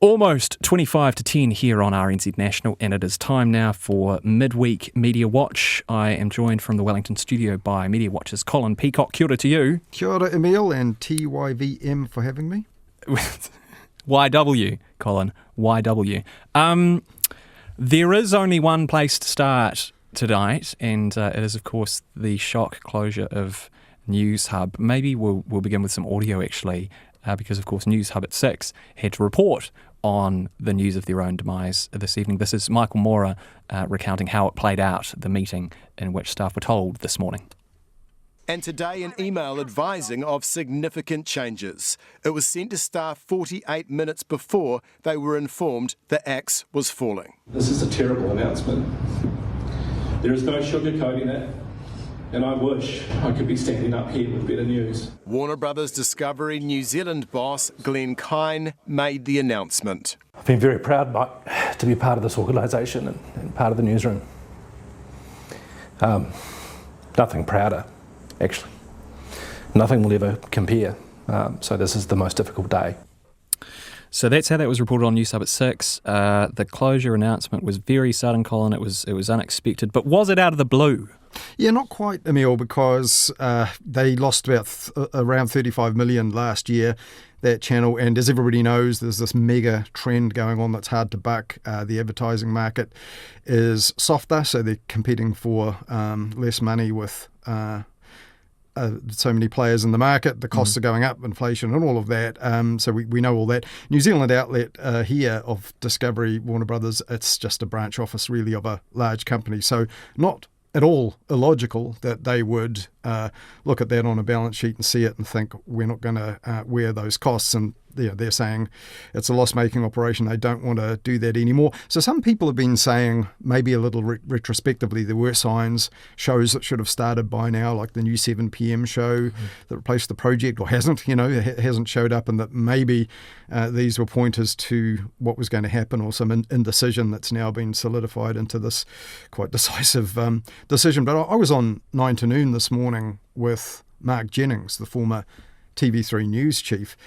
Almost 25 to 10 here on RNZ National, and it is time now for Midweek Mediawatch. I am joined from the Wellington studio by Mediawatch's Colin Peacock. Kia ora to you. Kia ora, Emile, and TYVM for having me. YW, Colin, YW. There is only one place to start tonight, and it is, of course, the shock closure of Newshub. Maybe we'll begin with some audio, actually, because, of course, Newshub at 6 had to report on the news of their own demise this evening. This is Michael Mora recounting how it played out, the meeting in which staff were told this morning. And today an email advising of significant changes. It was sent to staff 48 minutes before they were informed the axe was falling. This is a terrible announcement. There is no sugarcoating it. And I wish I could be standing up here with better news. Warner Brothers Discovery New Zealand boss Glenn Kine made the announcement. I've been very proud to be part of this organisation and part of the newsroom. Nothing prouder, actually. Nothing will ever compare. So this is the most difficult day. So that's how that was reported on Newshub at 6. The closure announcement was very sudden, Colin. It was unexpected. But was it out of the blue? Yeah, not quite, Emile, because they lost around 35 million last year, that channel. And as everybody knows, there's this mega trend going on that's hard to buck. The advertising market is softer, so they're competing for less money with so many players in the market. The costs are going up, inflation and all of that. So we know all that. New Zealand outlet here of Discovery, Warner Brothers, it's just a branch office really of a large company. So not at all illogical that they would look at that on a balance sheet and see it and think we're not going to wear those costs. And they're saying it's a loss-making operation. They don't want to do that anymore. So some people have been saying, maybe a little retrospectively, there were signs, shows that should have started by now, like the new 7 p.m. show that replaced the project, or hasn't showed up, and that maybe these were pointers to what was going to happen, or some indecision that's now been solidified into this quite decisive decision. But I was on 9 to Noon this morning with Mark Jennings, the former TV3 News chief,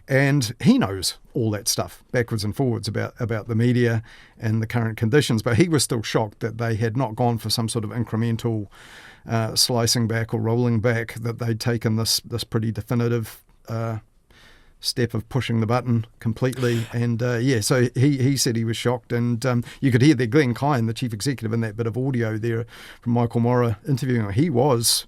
and he knows all that stuff backwards and forwards about the media and the current conditions, but he was still shocked that they had not gone for some sort of incremental slicing back or rolling back, that they'd taken this pretty definitive step of pushing the button completely. And so he said he was shocked, and you could hear there Glenn Kine, the chief executive, in that bit of audio there from Michael Mora interviewing him. He was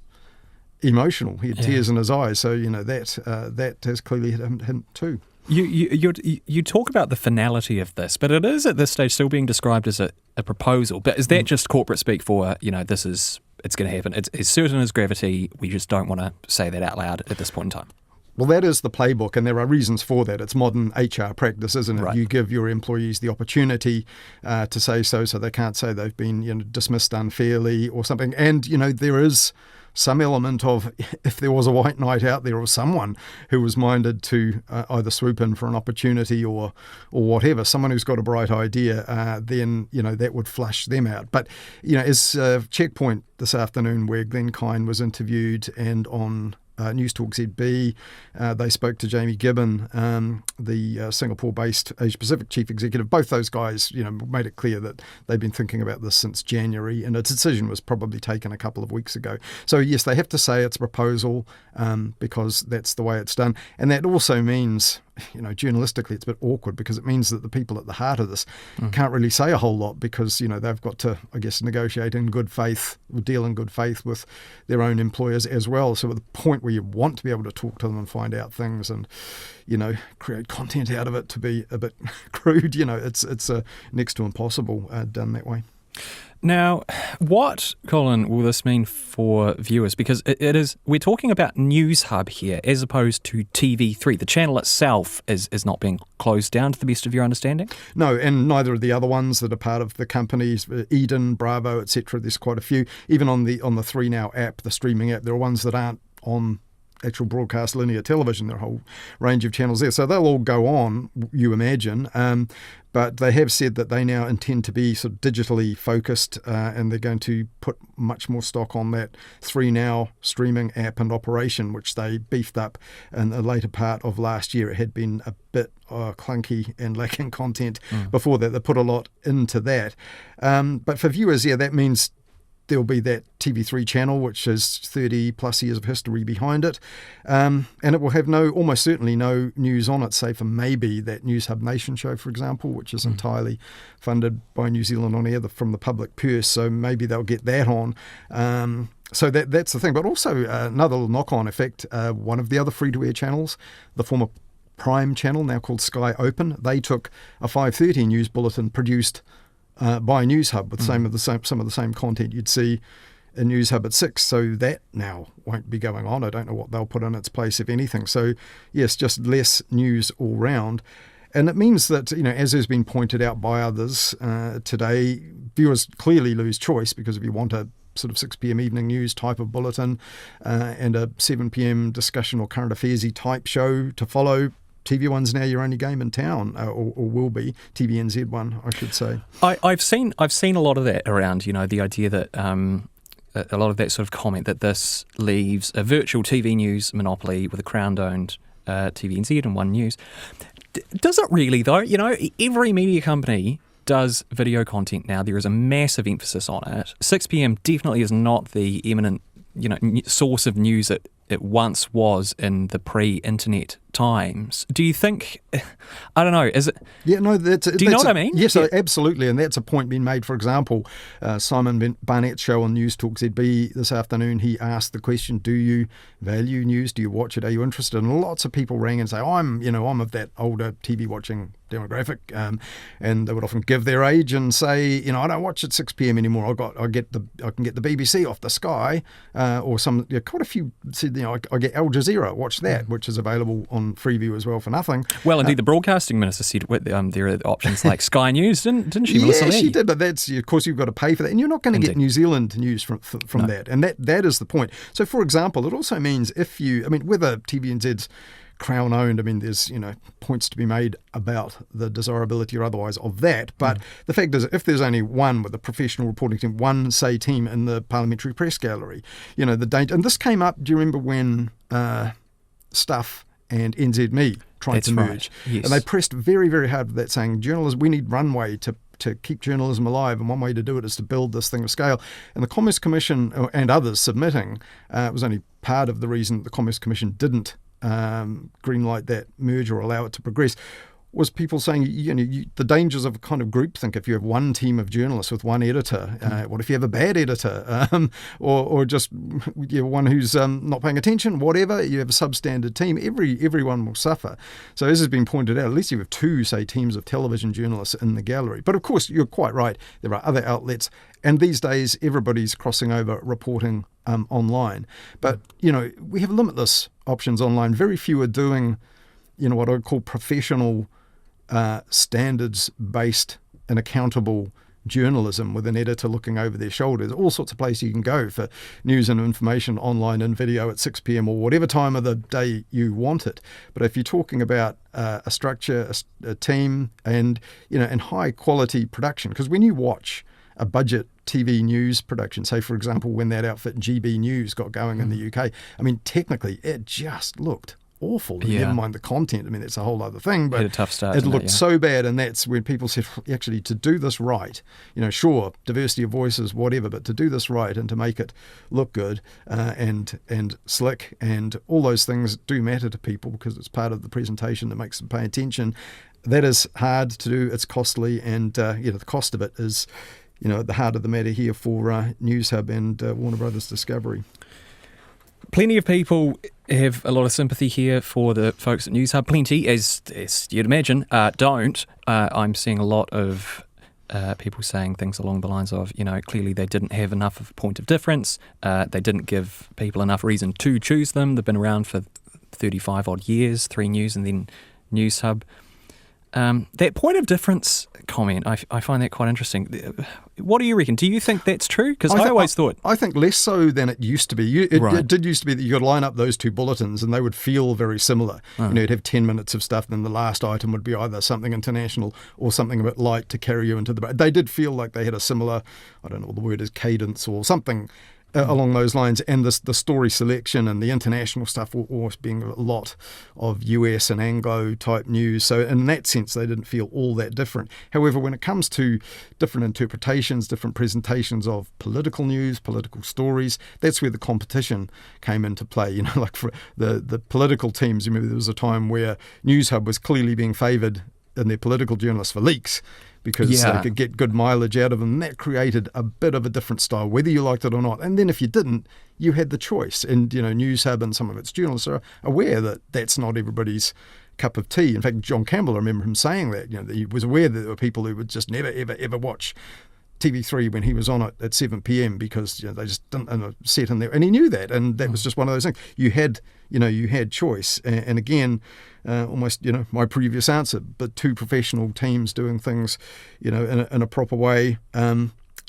emotional. He had tears in his eyes. So that has clearly hit him too. You talk about the finality of this, but it is at this stage still being described as a proposal. But is that just corporate speak for it's going to happen? It's as certain as gravity. We just don't want to say that out loud at this point in time. Well, that is the playbook, and there are reasons for that. It's modern HR practice, isn't it? Right. You give your employees the opportunity to say so they can't say they've been dismissed unfairly or something. And there is some element of, if there was a white knight out there or someone who was minded to either swoop in for an opportunity or whatever, someone who's got a bright idea, then that would flush them out. But as Checkpoint this afternoon, where Glenn Kine was interviewed, and on News Talk ZB, they spoke to Jamie Gibbon, the Singapore-based Asia Pacific chief executive. Both those guys, made it clear that they've been thinking about this since January, and a decision was probably taken a couple of weeks ago. So yes, they have to say it's a proposal because that's the way it's done, and that also means, journalistically, it's a bit awkward because it means that the people at the heart of this can't really say a whole lot because, they've got to, I guess, negotiate in good faith, or deal in good faith with their own employers as well. So at the point where you want to be able to talk to them and find out things and, create content out of it, to be a bit crude, it's next to impossible done that way. Now, what, Colin, will this mean for viewers? Because we're talking about Newshub here as opposed to TV3. The channel itself is not being closed down, to the best of your understanding? No, and neither of the other ones that are part of the companies, Eden, Bravo, etc. There's quite a few. Even on the 3Now app, the streaming app, there are ones that aren't on actual broadcast linear television. There are a whole range of channels there. So they'll all go on, you imagine. But they have said that they now intend to be sort of digitally focused, and they're going to put much more stock on that 3Now streaming app and operation, which they beefed up in the later part of last year. It had been a bit clunky and lacking content before that. They put a lot into that. But for viewers, that means there'll be that TV3 channel, which has 30 plus years of history behind it. And it will have almost certainly no news on it, save for maybe that Newshub Nation show, for example, which is entirely funded by New Zealand On Air from the public purse. So maybe they'll get that on. So that's the thing. But also another little knock-on effect, one of the other free-to-air channels, the former Prime channel, now called Sky Open, they took a 5:30 news bulletin produced by Newshub with some of the same content you'd see in Newshub at 6. So that now won't be going on. I don't know what they'll put in its place, if anything. So yes, just less news all round. And it means that, as has been pointed out by others today, viewers clearly lose choice, because if you want a sort of 6 p.m. evening news type of bulletin and a 7 p.m. discussion or current affairs-y type show to follow, TV1's now your only game in town, or will be. TVNZ one, I should say. I've seen a lot of that around. The idea that a lot of that sort of comment that this leaves a virtual TV news monopoly with a Crown-owned TVNZ and One News. Does it really though? Every media company does video content now. There is a massive emphasis on it. 6 p.m. definitely is not the eminent source of news that it once was in the pre-internet times. Do you think, I don't know, is it? Yeah, no, do you know what I mean? Yes, absolutely, and that's a point being made. For example, Simon Barnett's show on News Talk ZB this afternoon, he asked the question, do you value news? Do you watch it? Are you interested? And lots of people rang and say, I'm of that older TV watching demographic, and they would often give their age and say, I don't watch at 6 p.m. anymore. I can get the BBC off the Sky, or some quite a few said, I get Al Jazeera, watch that, which is available on Freeview as well for nothing. Well, indeed, the broadcasting minister said there are options like Sky News, didn't she, Melissa Lee? Yeah, she did, but that's, of course, you've got to pay for that, and you're not going to get New Zealand news from no. that, and that is the point. So, for example, it also means whether TVNZ's Crown-owned, there's, points to be made about the desirability or otherwise of that. But the fact is, if there's only one with a professional reporting team, one, say, team in the Parliamentary Press Gallery, the danger. And this came up, do you remember when Stuff and NZME tried to merge? Right. Yes. And they pressed very, very hard for that, saying, journalists, we need runway to keep journalism alive, and one way to do it is to build this thing of scale. And the Commerce Commission and others submitting was only part of the reason the Commerce Commission didn't greenlight that merge or allow it to progress, was people saying, the dangers of a kind of groupthink. If you have one team of journalists with one editor, what if you have a bad editor, or just one who's not paying attention? Whatever, you have a substandard team. Everyone will suffer. So as has been pointed out, at least you have two, say, teams of television journalists in the gallery. But of course, you're quite right. There are other outlets, and these days everybody's crossing over reporting online. But we have limitless options online. Very few are doing, what I would call professional, standards-based and accountable journalism with an editor looking over their shoulders. All sorts of places you can go for news and information online and video at 6 p.m. or whatever time of the day you want it. But if you're talking about a structure, a team, and and high quality production, because when you watch a budget TV news production, say for example when that outfit GB News got going in the UK, technically it just looked awful. Never mind the content. It's a whole other thing. But had a tough start. It looked so bad, and that's when people said, actually, to do this right, sure, diversity of voices, whatever, but to do this right and to make it look good and slick, and all those things do matter to people because it's part of the presentation that makes them pay attention. That is hard to do. It's costly, and the cost of it is, at the heart of the matter here for Newshub and Warner Brothers Discovery. Plenty of people have a lot of sympathy here for the folks at Newshub. Plenty, as you'd imagine, don't. I'm seeing a lot of people saying things along the lines of, clearly they didn't have enough of a point of difference. They didn't give people enough reason to choose them. They've been around for 35 odd years, 3 News and then Newshub. That point of difference comment, I find that quite interesting. What do you reckon? Do you think that's true? Because I always thought... I think less so than it used to be. It Right. did used to be that you could line up those two bulletins and they would feel very similar. You'd have 10 minutes of stuff, then the last item would be either something international or something a bit light to carry you into the break. They did feel like they had a similar, I don't know what the word is, cadence or something along those lines, and the story selection and the international stuff were always being a lot of US and Anglo type news. So in that sense, they didn't feel all that different. However, when it comes to different interpretations, different presentations of political news, political stories, that's where the competition came into play. You know, like for the political teams, remember there was a time where Newshub was clearly being favoured in their political journalists for leaks, because they could get good mileage out of them. And that created a bit of a different style, whether you liked it or not. And then if you didn't, you had the choice. And, you know, Newshub and some of its journalists are aware that that's not everybody's cup of tea. In fact, John Campbell, I remember him saying that, you know, that he was aware that there were people who would just never, ever, ever watch TV3 when he was on it at 7 p.m. because, you know, they just didn't set in there. And he knew that. And that was just one of those things. You had choice. And again, almost, you know, my previous answer, but two professional teams doing things, you know, in a proper way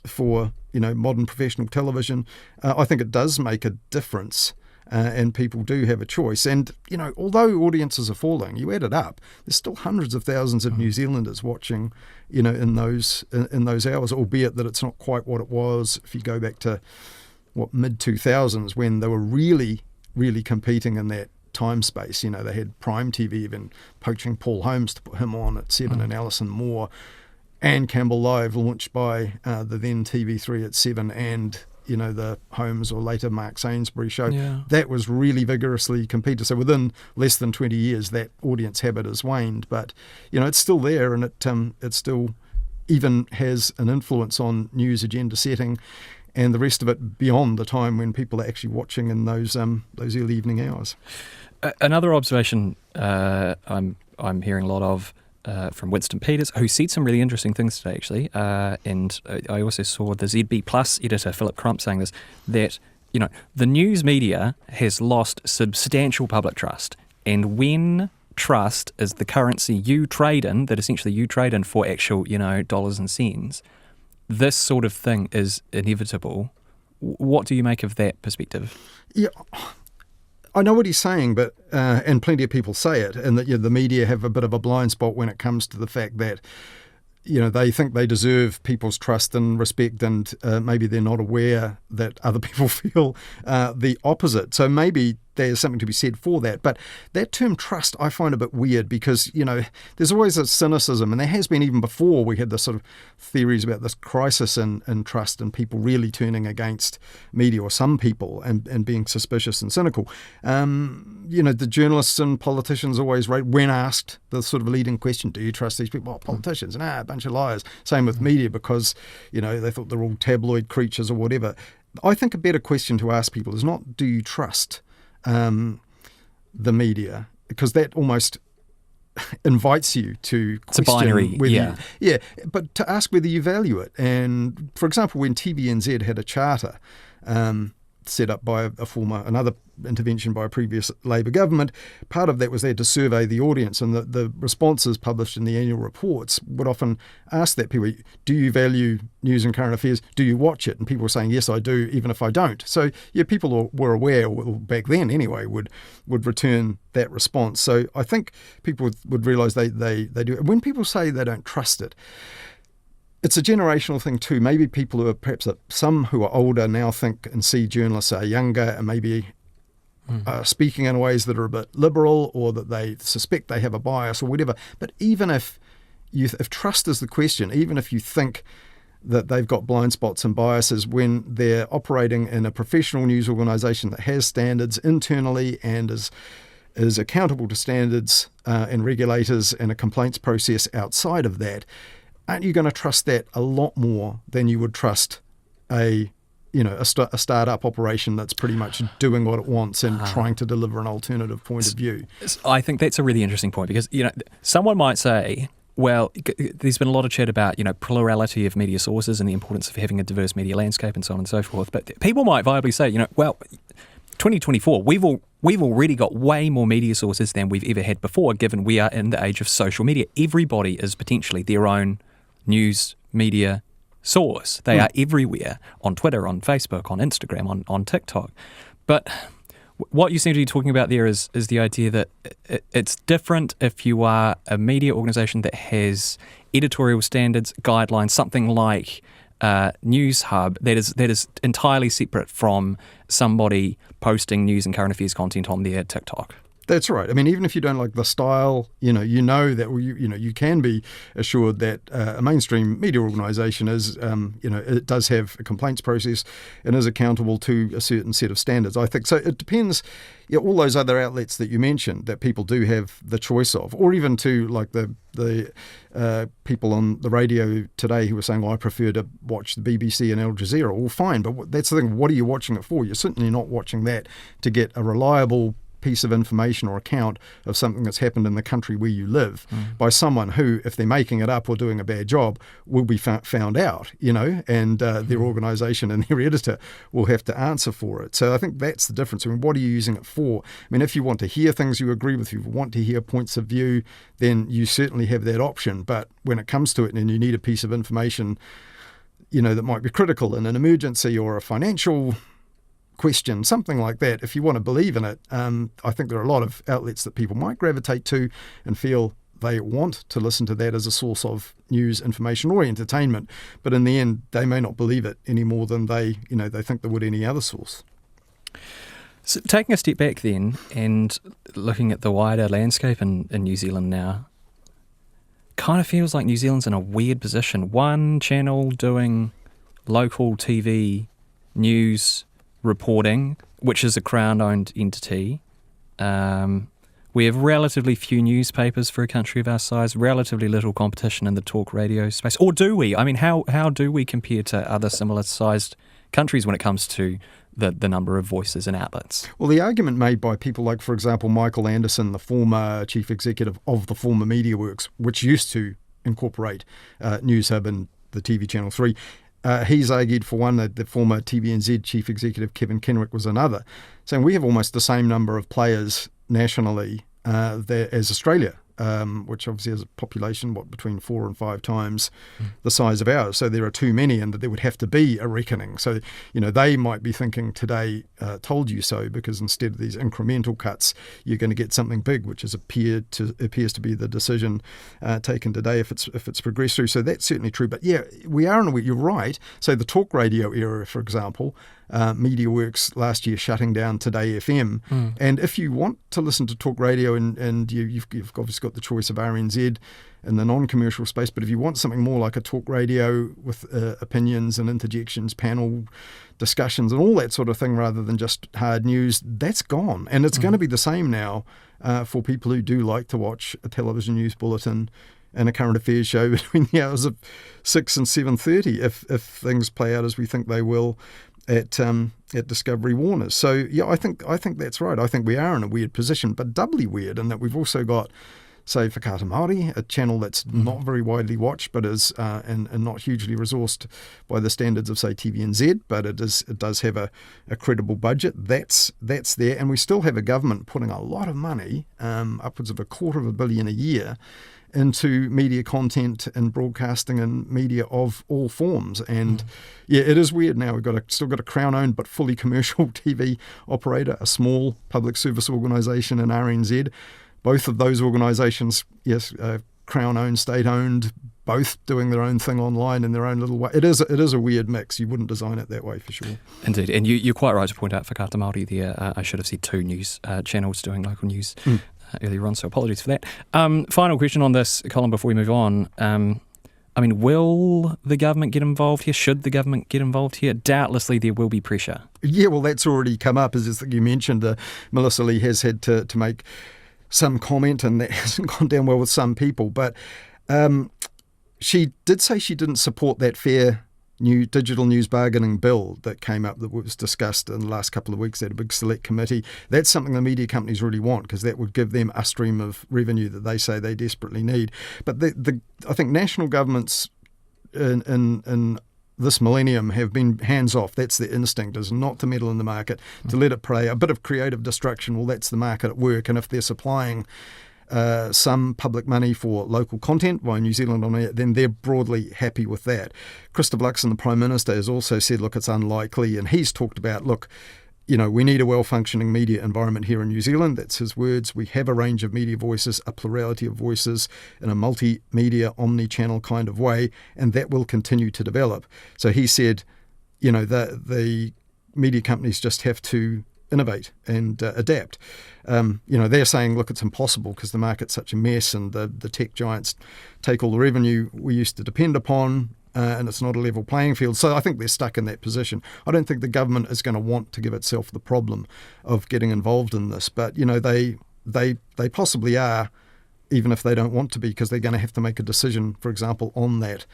for, you know, modern professional television. I think it does make a difference. And people do have a choice. And, you know, although audiences are falling, you add it up, there's still hundreds of thousands of New Zealanders watching, you know, in those hours, albeit that it's not quite what it was if you go back to, mid-2000s when they were really, really competing in that time space. You know, they had Prime TV even poaching Paul Holmes to put him on at 7 and Alison Moore, and Campbell Live launched by the then TV3 at 7 and, you know, the Holmes or later Mark Sainsbury show. Yeah. That was really vigorously competed. So within less than 20 years, that audience habit has waned. But, you know, it's still there, and it still even has an influence on news agenda setting and the rest of it beyond the time when people are actually watching in those early evening hours. Another observation I'm hearing a lot of from Winston Peters, who said some really interesting things today, actually. And I also saw the ZB Plus editor, Philip Crump, saying this, that, you know, the news media has lost substantial public trust. And when trust is the currency you trade in, that essentially you trade in for actual, you know, dollars and cents, this sort of thing is inevitable. What do you make of that perspective? Yeah, I know what he's saying, but and plenty of people say it, and that, you know, the media have a bit of a blind spot when it comes to the fact that, you know, they think they deserve people's trust and respect, and maybe they're not aware that other people feel the opposite. So maybe there's something to be said for that. But that term trust I find a bit weird because, you know, there's always a cynicism, and there has been even before we had this sort of theories about this crisis in trust and people really turning against media, or some people, and being suspicious and cynical. You know, the journalists and politicians always write, when asked the sort of leading question, do you trust these people? Well, politicians, a bunch of liars. Same with media, because, you know, they thought they're all tabloid creatures or whatever. I think a better question to ask people is not, do you trust the media, because that almost invites you to question. It's a binary, whether but to ask whether you value it. And for example, when TVNZ had a charter set up by another intervention by a previous Labour government, part of that was they had to survey the audience, and the responses published in the annual reports would often ask that people, do you value news and current affairs? Do you watch it? And people were saying, yes, I do, even if I don't. So yeah, people were aware, or back then anyway, would return that response. So I think people would realise they do. When people say they don't trust it, it's a generational thing too. Maybe people who are perhaps some who are older now think and see journalists are younger and maybe speaking in ways that are a bit liberal, or that they suspect they have a bias or whatever. But even if trust is the question, even if you think that they've got blind spots and biases, when they're operating in a professional news organisation that has standards internally and is accountable to standards and regulators and a complaints process outside of that, aren't you going to trust that a lot more than you would trust a startup operation that's pretty much doing what it wants and trying to deliver an alternative point of view? I think that's a really interesting point, because, you know, someone might say, well, there's been a lot of chat about, you know, plurality of media sources and the importance of having a diverse media landscape and so on and so forth. But people might viably say, you know, well, 2024, we've already got way more media sources than we've ever had before, given we are in the age of social media. Everybody is potentially their own news media source. They are everywhere, on Twitter, on Facebook, on Instagram, on TikTok. But what you seem to be talking about there is the idea that it's different if you are a media organisation that has editorial standards, guidelines, something like Newshub that is entirely separate from somebody posting news and current affairs content on their TikTok. That's right. I mean, even if you don't like the style, you know that you can be assured that a mainstream media organisation is, it does have a complaints process and is accountable to a certain set of standards. I think so. It depends. All those other outlets that you mentioned that people do have the choice of, or even to like the people on the radio today who were saying, I prefer to watch the BBC and Al Jazeera. Well, fine, but that's the thing. What are you watching it for? You're certainly not watching that to get a reliable piece of information or account of something that's happened in the country where you live by someone who, if they're making it up or doing a bad job, will be found out, and their organisation and their editor will have to answer for it. So I think that's the difference. I mean, what are you using it for? I mean, if you want to hear things you agree with, you want to hear points of view, then you certainly have that option. But when it comes to it and you need a piece of information, that might be critical in an emergency or a financial question, something like that, if you want to believe in it, I think there are a lot of outlets that people might gravitate to and feel they want to listen to that as a source of news, information or entertainment. But in the end, they may not believe it any more than they think they would any other source. So taking a step back then and looking at the wider landscape in New Zealand now, kind of feels like New Zealand's in a weird position. One channel doing local TV news reporting, which is a Crown-owned entity. We have relatively few newspapers for a country of our size, relatively little competition in the talk radio space. Or do we? I mean, how do we compare to other similar-sized countries when it comes to the number of voices and outlets? Well, the argument made by people like, for example, Michael Anderson, the former chief executive of the former MediaWorks, which used to incorporate Newshub and the TV Channel 3, he's argued, for one, that the former TVNZ chief executive Kevin Kenrick was another, saying we have almost the same number of players nationally there as Australia, which obviously has a population, between 4 and 5 times the size of ours. So there are too many, and that there would have to be a reckoning. So, they might be thinking today, told you so, because instead of these incremental cuts, you're going to get something big, which appears to be the decision taken today if it's progressed through. So that's certainly true. But yeah, we are you're right. So the talk radio era, for example, MediaWorks last year shutting down Today FM. And if you want to listen to talk radio and you've obviously got the choice of RNZ in the non-commercial space, but if you want something more like a talk radio with opinions and interjections, panel discussions and all that sort of thing rather than just hard news, that's gone. And it's going to be the same now for people who do like to watch a television news bulletin and a current affairs show between the hours of 6 and 7:30 if things play out as we think they will at Discovery Warners. So yeah, I think that's right. I think we are in a weird position, but doubly weird in that we've also got, say, Whakaata Māori, a channel that's not very widely watched, but is and not hugely resourced by the standards of, say, TVNZ, but it does have a credible budget. That's there, and we still have a government putting a lot of money, upwards of $250 million a year, into media content and broadcasting and media of all forms. And yeah, it is weird now. We've still got a Crown-owned but fully commercial TV operator, a small public service organisation in RNZ. Both of those organisations, yes, Crown-owned, state-owned, both doing their own thing online in their own little way. It is a weird mix. You wouldn't design it that way for sure. Indeed, and you're quite right to point out Whakaata Māori there. I should have said 2 news channels doing local news earlier on, so apologies for that. Final question on this, Colin, before we move on. Will the government get involved here? Should the government get involved here? Doubtlessly there will be pressure. Yeah, well, that's already come up, as you mentioned. Melissa Lee has had to make some comment, and that hasn't gone down well with some people. But she did say she didn't support that fair new digital news bargaining bill that came up, that was discussed in the last couple of weeks at a big select committee. That's something the media companies really want, because that would give them a stream of revenue that they say they desperately need. But I think national governments in this millennium have been hands-off. That's their instinct, is not to meddle in the market, to let it play. A bit of creative destruction, well, that's the market at work. And if they're supplying some public money for local content via New Zealand On Air, then they're broadly happy with that. Christopher Luxon, the Prime Minister, has also said, look, it's unlikely. And he's talked about, look, we need a well-functioning media environment here in New Zealand. That's his words. We have a range of media voices, a plurality of voices in a multimedia, omni-channel kind of way, and that will continue to develop. So he said, the media companies just have to innovate and adapt. They're saying, look, it's impossible because the market's such a mess and the tech giants take all the revenue we used to depend upon, and it's not a level playing field. So I think they're stuck in that position. I don't think the government is going to want to give itself the problem of getting involved in this, but they possibly are, even if they don't want to be, because they're going to have to make a decision, for example, on that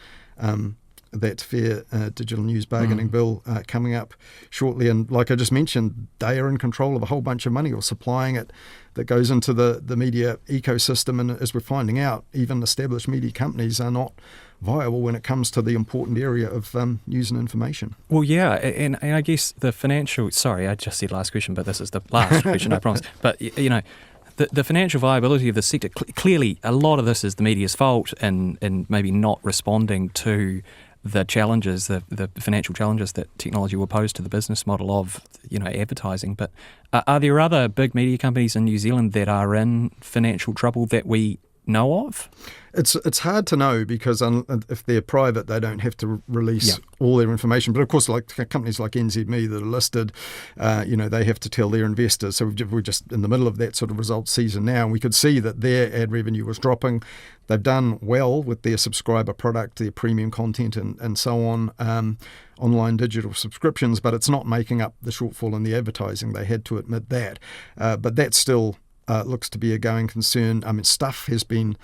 fair digital news bargaining bill coming up shortly. And like I just mentioned, they are in control of a whole bunch of money, or supplying it, that goes into the media ecosystem. And as we're finding out, even established media companies are not viable when it comes to the important area of news and information. Well, yeah, and I guess the financial... Sorry, I just said last question, but this is the last question, I promise. But, the financial viability of the sector, clearly a lot of this is the media's fault and maybe not responding to the challenges, the financial challenges that technology will pose to the business model of, advertising. But are there other big media companies in New Zealand that are in financial trouble that we know of? It's hard to know, because if they're private, they don't have to release all their information. But of course, like companies like NZME that are listed, they have to tell their investors. So we're just in the middle of that sort of results season now, and we could see that their ad revenue was dropping. They've done well with their subscriber product, their premium content, and so on, online digital subscriptions, but it's not making up the shortfall in the advertising. They had to admit that. But that still looks to be a going concern. I mean, Stuff has been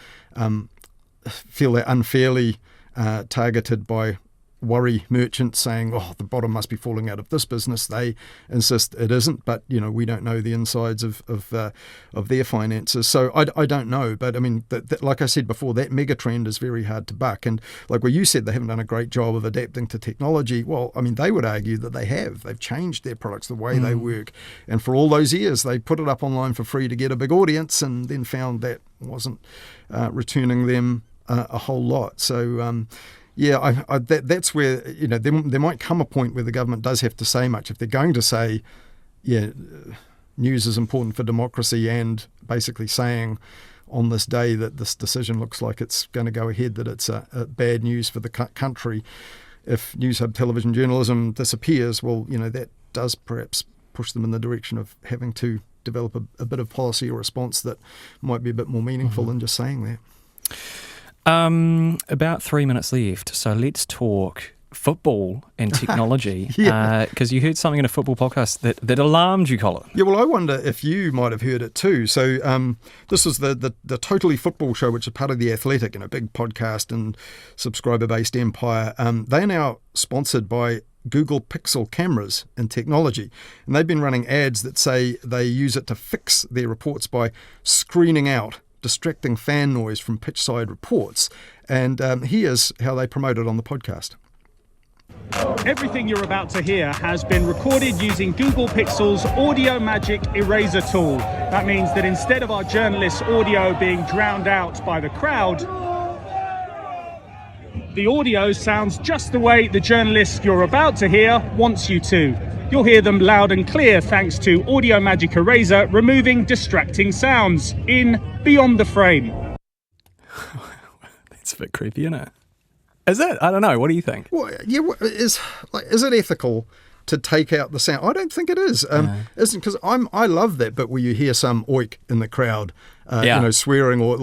feel they're unfairly targeted by worry merchants, saying, the bottom must be falling out of this business. They insist it isn't, but we don't know the insides of their finances. So I don't know, but I mean, like I said before, that mega trend is very hard to buck. And like what you said, they haven't done a great job of adapting to technology. Well, I mean, they would argue that they have. They've changed their products, the way they work, and for all those years they put it up online for free to get a big audience, and then found that wasn't returning them a whole lot. So that's where there might come a point where the government does have to say much. If they're going to say, news is important for democracy, and basically saying on this day that this decision looks like it's going to go ahead, that it's a bad news for the country. If Newshub television journalism disappears, well, that does perhaps push them in the direction of having to develop a bit of policy or response that might be a bit more meaningful than just saying that. About 3 minutes left, so let's talk football and technology, because you heard something in a football podcast that alarmed you, Colin. Yeah, well, I wonder if you might have heard it too. So this was the Totally Football Show, which is part of The Athletic, and a big podcast and subscriber-based empire. They are now sponsored by Google Pixel cameras and technology, and they've been running ads that say they use it to fix their reports by screening out distracting fan noise from pitchside reports. And here's how they promote it on the podcast. Everything you're about to hear has been recorded using Google Pixel's Audio Magic Eraser tool. That means that instead of our journalists' audio being drowned out by the crowd, the audio sounds just the way the journalist you're about to hear wants you to. You'll hear them loud and clear thanks to Audio Magic Eraser removing distracting sounds in Beyond the Frame. That's a bit creepy, isn't it? Is it? I don't know. What do you think? Well, yeah, is it ethical to take out the sound? I don't think it is. Isn't, because I love that bit where you hear some oik in the crowd, swearing or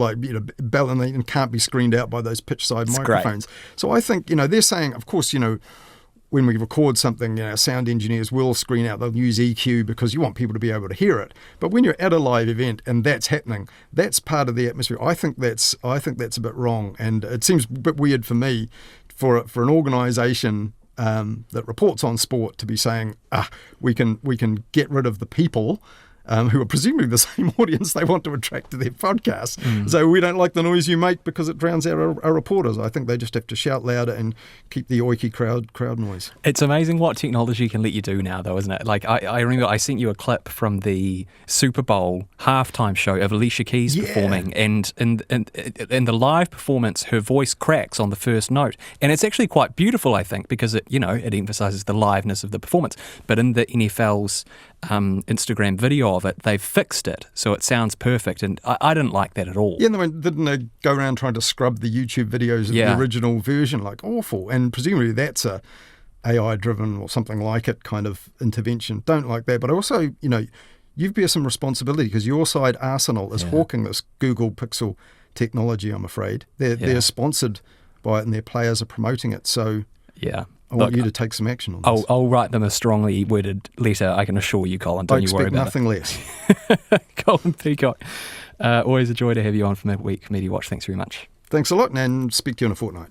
belling, and can't be screened out by those pitch-side microphones. Great. So I think they're saying, of course, when we record something, sound engineers will screen out. They'll use EQ because you want people to be able to hear it. But when you're at a live event and that's happening, that's part of the atmosphere. I think that's a bit wrong, and it seems a bit weird for me, for an organisation that reports on sport to be saying, we can get rid of the people who are presumably the same audience they want to attract to their podcast. So we don't like the noise you make because it drowns out our reporters. I think they just have to shout louder and keep the oiky crowd noise. It's amazing what technology can let you do now, though, isn't it? Like, I remember I sent you a clip from the Super Bowl halftime show of Alicia Keys performing, and in the live performance, her voice cracks on the first note. And it's actually quite beautiful, I think, because it emphasises the liveness of the performance. But in the NFL's Instagram video of it, they've fixed it so it sounds perfect, and I didn't like that at all. Yeah, didn't they go around trying to scrub the YouTube videos of the original version, like awful? And presumably that's a AI-driven or something like it kind of intervention. Don't like that. But also, you bear some responsibility because your side, Arsenal, is hawking this Google Pixel technology, I'm afraid. They're sponsored by it and their players are promoting it. So I want you to take some action on this. I'll write them a strongly worded letter, I can assure you, Colin. Don't you worry about nothing less. Colin Peacock, always a joy to have you on for Midweek Mediawatch. Thanks very much. Thanks a lot, and speak to you in a fortnight.